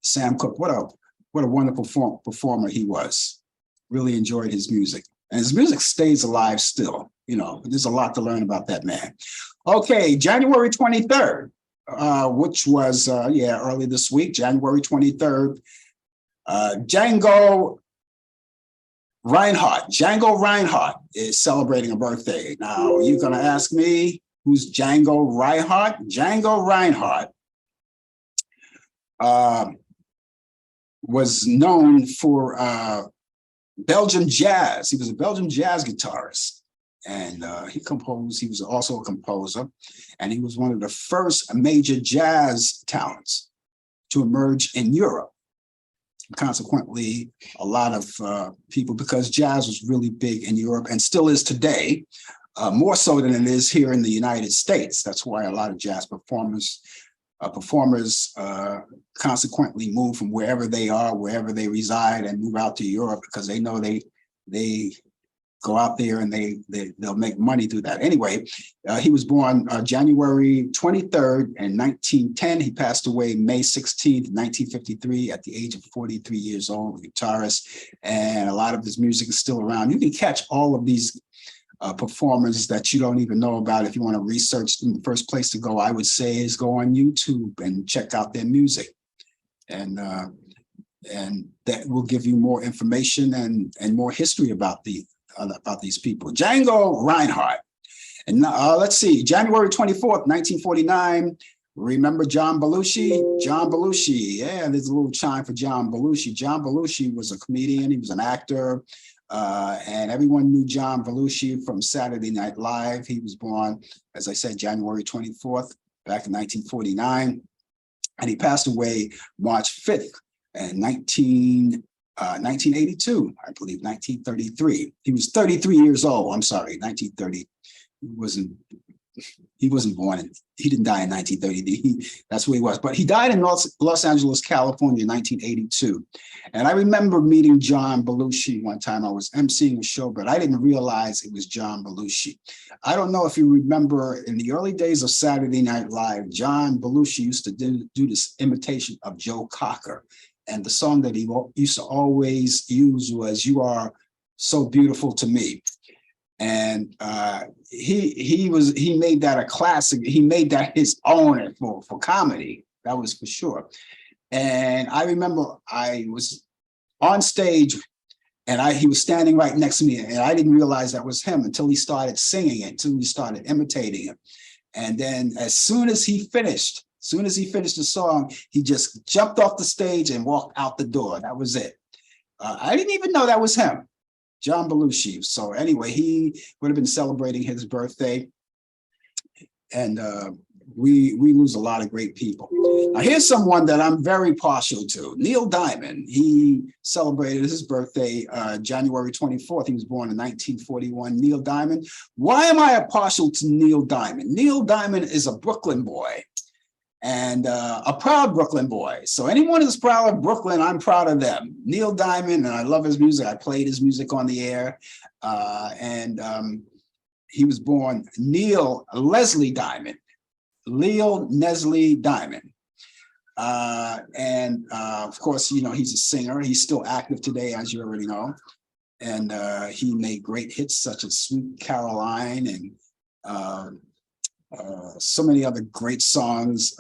Sam Cooke, what a wonderful performer he was. Really enjoyed his music. And his music stays alive still. You know, there's a lot to learn about that man. Okay, January 23rd, which was, early this week, January 23rd, Django Reinhardt is celebrating a birthday. Now, you're going to ask me, who's Django Reinhardt? Django Reinhardt was known for Belgian jazz. He was a Belgian jazz guitarist, and he was also a composer, and he was one of the first major jazz talents to emerge in Europe. Consequently, a lot of people, because jazz was really big in Europe and still is today, more so than it is here in the United States. That's why a lot of jazz performers consequently move from wherever they are, wherever they reside, and move out to Europe, because they know they go out there and they'll make money through that. Anyway, he was born January 23rd in 1910. He passed away May 16th, 1953, at the age of 43 years old, a guitarist, and a lot of his music is still around. You can catch all of these performers that you don't even know about. If you want to research them, the first place to go, I would say, is go on YouTube and check out their music. And that will give you more information and more history about these people. Django Reinhardt. And let's see, January 24th, 1949. Remember John Belushi? John Belushi. Yeah, there's a little chime for John Belushi. John Belushi was a comedian. He was an actor. And everyone knew John Belushi from Saturday Night Live. He was born, as I said, January 24th, back in 1949. And he passed away March 5th in 1982, I believe, 1933. He was 33 years old. I'm sorry, 1930. He wasn't born, he didn't die in 1930. That's where he was. But he died in Los Angeles, California in 1982. And I remember meeting John Belushi one time. I was emceeing a show, but I didn't realize it was John Belushi. I don't know if you remember, in the early days of Saturday Night Live, John Belushi used to do this imitation of Joe Cocker. And the song that he used to always use was "You Are So Beautiful to Me." And he made that a classic. He made that his own for comedy. That was for sure. And I remember I was on stage, and he was standing right next to me, and I didn't realize that was him until he started singing it, until he started imitating him. And then as soon as he finished the song, he just jumped off the stage and walked out the door. That was it. I didn't even know that was him. John Belushi. So anyway, he would have been celebrating his birthday, and we lose a lot of great people. Now here's someone that I'm very partial to, Neil Diamond. He celebrated his birthday January 24th. He was born in 1941. Neil Diamond. Why am I partial to Neil Diamond? Neil Diamond is a Brooklyn boy, and a proud Brooklyn boy. So anyone who's proud of Brooklyn, I'm proud of them. Neil Diamond, and I love his music. I played his music on the air. He was born Neil Leslie Diamond. Leo Nestle Diamond. Of course, you know, he's a singer. He's still active today, as you already know. And he made great hits such as Sweet Caroline and so many other great songs.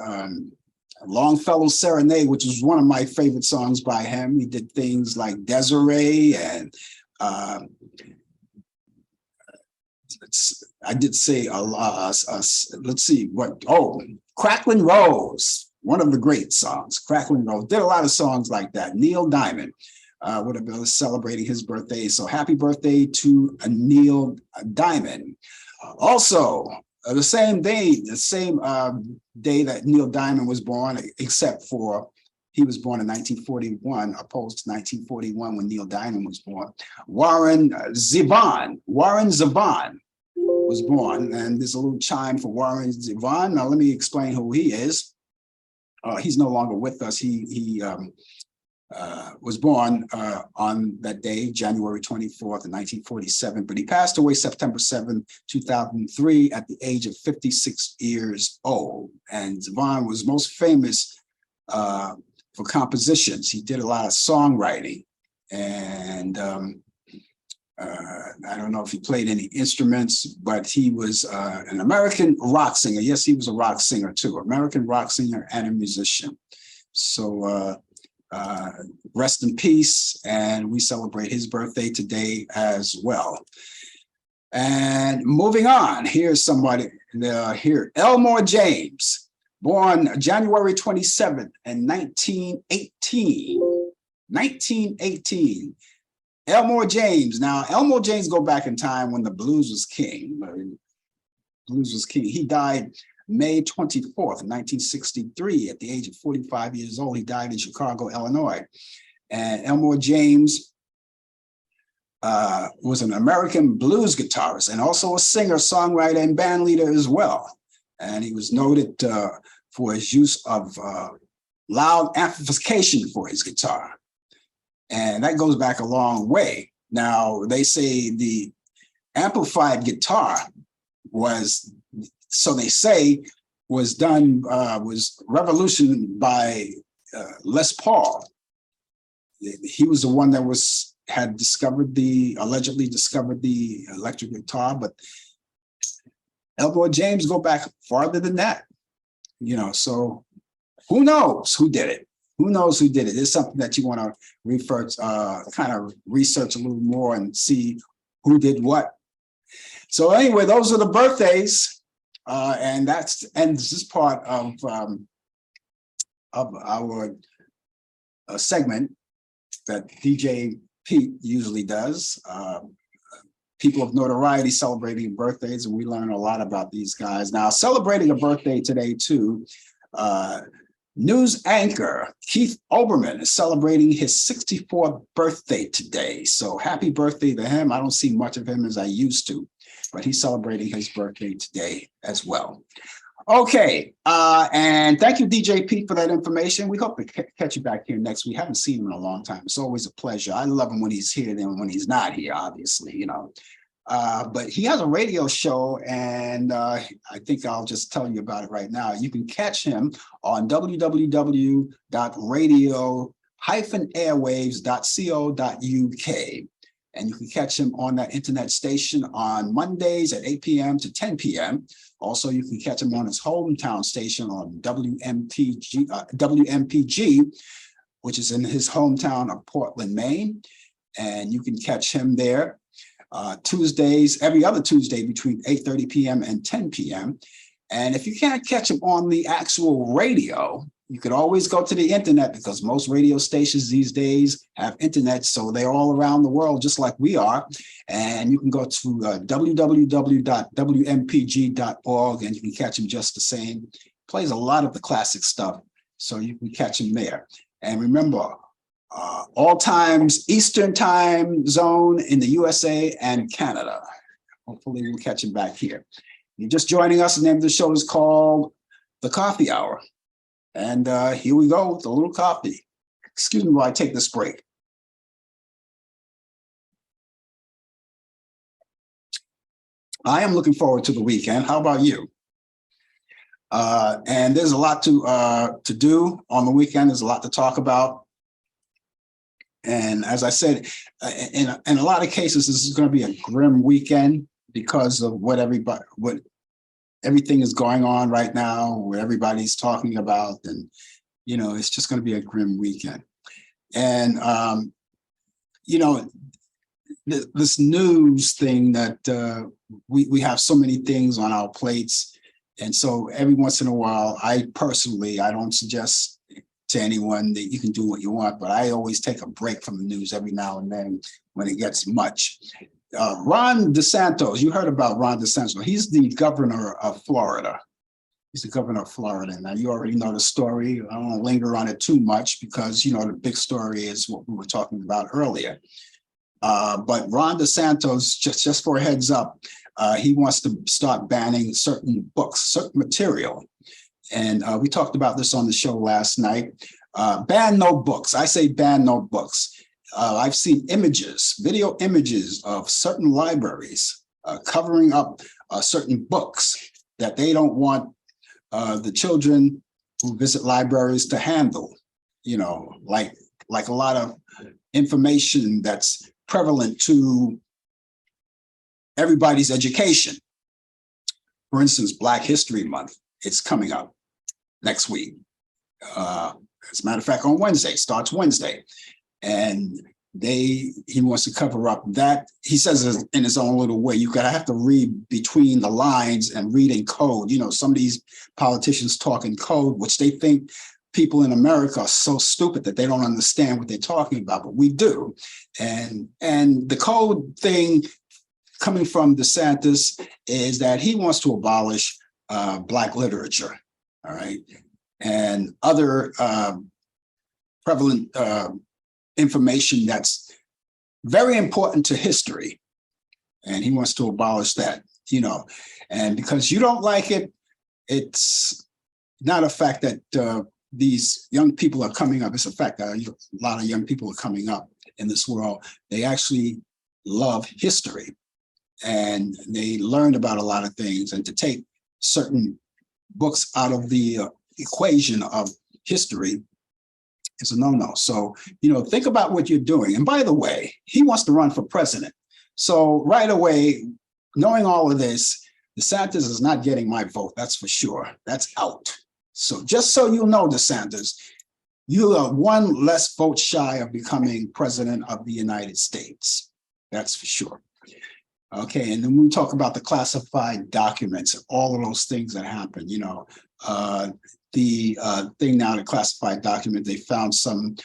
Longfellow Serenade, which was one of my favorite songs by him. He did things like Desiree and I did say let's see what, Crackling Rose, one of the great songs. Crackling Rose did a lot of songs like that. Neil Diamond would have been celebrating his birthday. So happy birthday to Neil Diamond. Also, the same day that Neil Diamond was born, except for he was born in 1941, opposed to 1941 when Neil Diamond was born. Warren Zevon was born, and there's a little chime for Warren Zevon. Now let me explain who he is. He's no longer with us. He was born on that day, January 24th, 1947, but he passed away September 7th, 2003, at the age of 56 years old. And Zevon was most famous for compositions. He did a lot of songwriting, and I don't know if he played any instruments, but he was an American rock singer. Yes, he was a rock singer too, American rock singer and a musician. So rest in peace, and we celebrate his birthday today as well. And moving on, here's somebody here, Elmore James, born January 27th in 1918. 1918. Elmore James. Now, Elmore James go back in time when the blues was king. Blues was king. He died May 24th, 1963, at the age of 45 years old. He died in Chicago, Illinois. And Elmore James was an American blues guitarist and also a singer, songwriter, and band leader as well. And he was noted for his use of loud amplification for his guitar. And that goes back a long way. Now, they say the amplified guitar was, so they say, was done, was revolutionized by Les Paul. He was the one that had discovered allegedly discovered the electric guitar, but Elmore James go back farther than that. You know, so who knows who did it? Who knows who did it? It's something that you want to kind of research a little more and see who did what. So anyway, those are the birthdays, and that ends this part of our segment that DJ Pete usually does. People of notoriety celebrating birthdays, and we learn a lot about these guys. Now, celebrating a birthday today too, news anchor Keith Olbermann is celebrating his 64th birthday today. So happy birthday to him. I don't see much of him as I used to, but he's celebrating his birthday today as well. Okay, and thank you, DJ Pete, for that information. We hope to catch you back here next week. We haven't seen him in a long time. It's always a pleasure. I love him when he's here than when he's not here, obviously, you know. But he has a radio show, and I think I'll just tell you about it right now. You can catch him on www.radio-airwaves.co.uk. And you can catch him on that internet station on Mondays at 8 p.m. to 10 p.m. Also, you can catch him on his hometown station on WMPG, which is in his hometown of Portland, Maine. And you can catch him there Tuesdays, every other Tuesday between 8:30 p.m. and 10 p.m. And if you can't catch him on the actual radio, you could always go to the internet, because most radio stations these days have internet, so they're all around the world, just like we are. And you can go to www.wmpg.org, and you can catch him just the same. Plays a lot of the classic stuff, so you can catch him there. And remember, all times Eastern time zone in the USA and Canada. Hopefully we'll catch him back here. You're just joining us, the name of the show is called The Coffee Hour. And here we go with a little coffee. Excuse me while I take this break. I am looking forward to the weekend. How about you? And there's a lot to do on the weekend. There's a lot to talk about. And as I said, in a lot of cases, this is going to be a grim weekend because of what everything is going on right now, what everybody's talking about. And, you know, it's just going to be a grim weekend. And, you know, this news thing that we have so many things on our plates. And so every once in a while, I don't suggest to anyone that you can do what you want, but I always take a break from the news every now and then when it gets much. Ron DeSantis, you heard about Ron DeSantis. He's the governor of Florida. He's the governor of Florida. Now, you already know the story. I don't want to linger on it too much because, you know, the big story is what we were talking about earlier. But Ron DeSantis, just for a heads up, he wants to start banning certain books, certain material. And we talked about this on the show last night. Ban notebooks. I say ban notebooks. I've seen images, video images of certain libraries covering up certain books that they don't want the children who visit libraries to handle, like a lot of information that's prevalent to everybody's education. For instance, Black History Month, it's coming up next week. As a matter of fact, on Wednesday, starts Wednesday. And he wants to cover up that. He says in his own little way, you gotta have to read between the lines and read in code. Some of these politicians talk in code, which they think people in America are so stupid that they don't understand what they're talking about, but we do. And the code thing coming from DeSantis is that he wants to abolish Black literature, all right, and other prevalent information that's very important to history. And he wants to abolish that, and because you don't like it, it's not a fact that these young people are coming up. It's a fact that a lot of young people are coming up in this world. They actually love history and they learned about a lot of things, and to take certain books out of the equation of history is a no-no. So, think about what you're doing. And by the way, he wants to run for president. So right away, knowing all of this, DeSantis is not getting my vote. That's for sure. That's out. So just so you know, DeSantis, you are one less vote shy of becoming president of the United States. That's for sure. Okay, and then we talk about the classified documents and all of those things that happen, the thing now, the classified document, they found some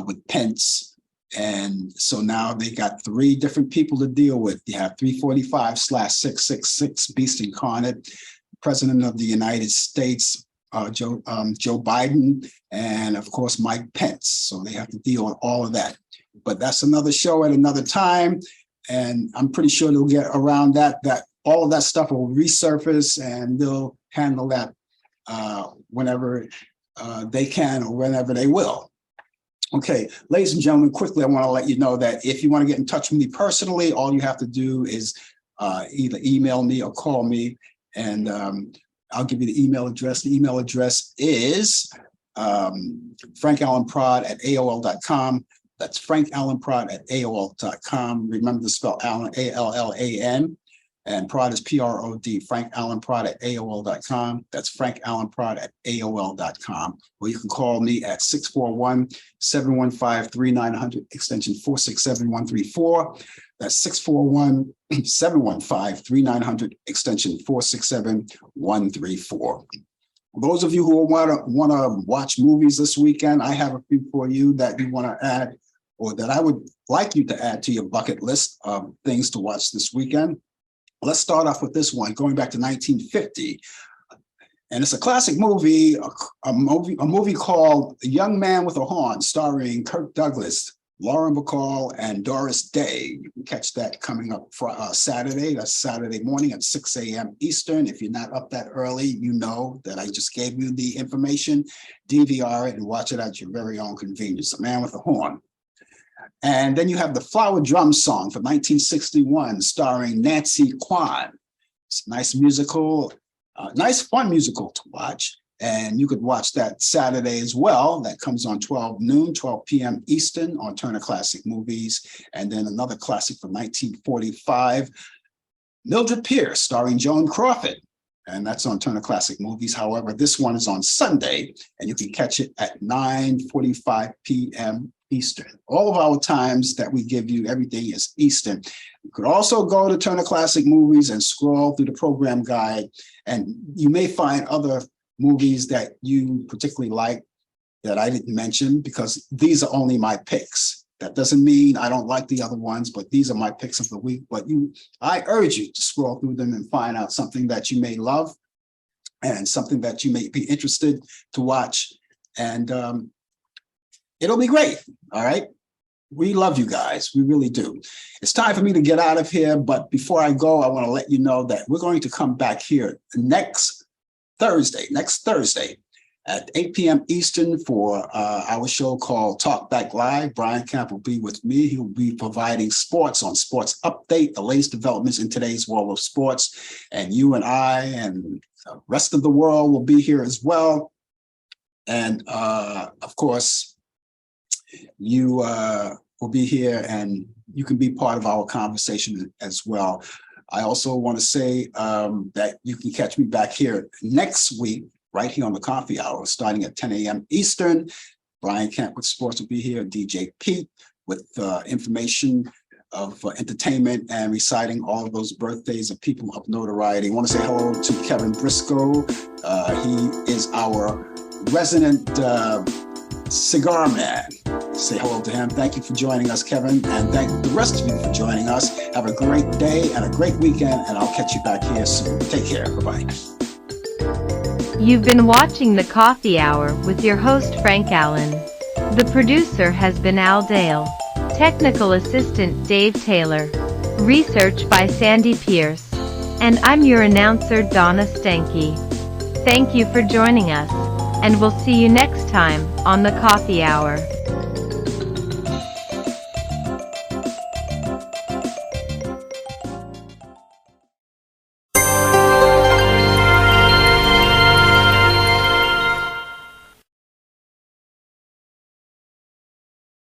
with Pence. And so now they got 3 different people to deal with. You have 345/666 Beast Incarnate, President of the United States, Joe Biden, and of course, Mike Pence. So they have to deal with all of that. But that's another show at another time. And I'm pretty sure they'll get around that all of that stuff will resurface, and they'll handle that whenever they can or whenever they will. Okay, ladies and gentlemen, quickly, I want to let you know that if you want to get in touch with me personally, all you have to do is either email me or call me, and I'll give you the email address. The email address is frankallenprod@aol.com. That's frankallenprod@aol.com. Remember to spell Allan, A-L-L-A-N, and prod is P-R-O-D, frankallenprod@aol.com. That's frankallenprod@aol.com. Or you can call me at 641-715-3900, extension 467-134. That's 641-715-3900, extension 467-134. Those of you who want to watch movies this weekend, I have a few for you that you want to add, or that I would like you to add to your bucket list of things to watch this weekend. Let's start off with this one, going back to 1950. And it's a classic movie, a movie called A Young Man with a Horn, starring Kirk Douglas, Lauren Bacall, and Doris Day. You can catch that coming up for Saturday. That's Saturday morning at 6 a.m. Eastern. If you're not up that early, you know that I just gave you the information. DVR it and watch it at your very own convenience. A Man with a Horn. And then you have the Flower Drum Song from 1961, starring Nancy Kwan. It's a nice musical, nice fun musical to watch. And you could watch that Saturday as well. That comes on 12 p.m. Eastern on Turner Classic Movies. And then another classic from 1945, Mildred Pierce, starring Joan Crawford. And that's on Turner Classic Movies. However, this one is on Sunday, and you can catch it at 9:45 p.m. Eastern. All of our times that we give you, everything is Eastern. You could also go to Turner Classic Movies and scroll through the program guide, and you may find other movies that you particularly like that I didn't mention, because these are only my picks. That doesn't mean I don't like the other ones, but these are my picks of the week. But I urge you to scroll through them and find out something that you may love and something that you may be interested to watch. And it'll be great. All right. We love you guys. We really do. It's time for me to get out of here. But before I go, I want to let you know that we're going to come back here next Thursday, at 8 p.m. Eastern for our show called Talk Back Live. Brian Camp will be with me. He'll be providing sports on Sports Update, the latest developments in today's world of sports. And you and I and the rest of the world will be here as well. And of course, you will be here and you can be part of our conversation as well. I also want to say that you can catch me back here next week, right here on the Coffee Hour, starting at 10 a.m. Eastern. Brian Kent with sports will be here, DJ Pete with information of entertainment and reciting all of those birthdays of people of notoriety. I want to say hello to Kevin Briscoe. He is our resident cigar man. Say hello to him. Thank you for joining us, Kevin, and thank the rest of you for joining us. Have a great day and a great weekend, and I'll catch you back here soon. Take care. Bye-bye. You've been watching The Coffee Hour with your host, Frank Allen. The producer has been Al Dale. Technical assistant, Dave Taylor. Research by Sandy Pierce. And I'm your announcer, Donna Stanky. Thank you for joining us, and we'll see you next time on The Coffee Hour.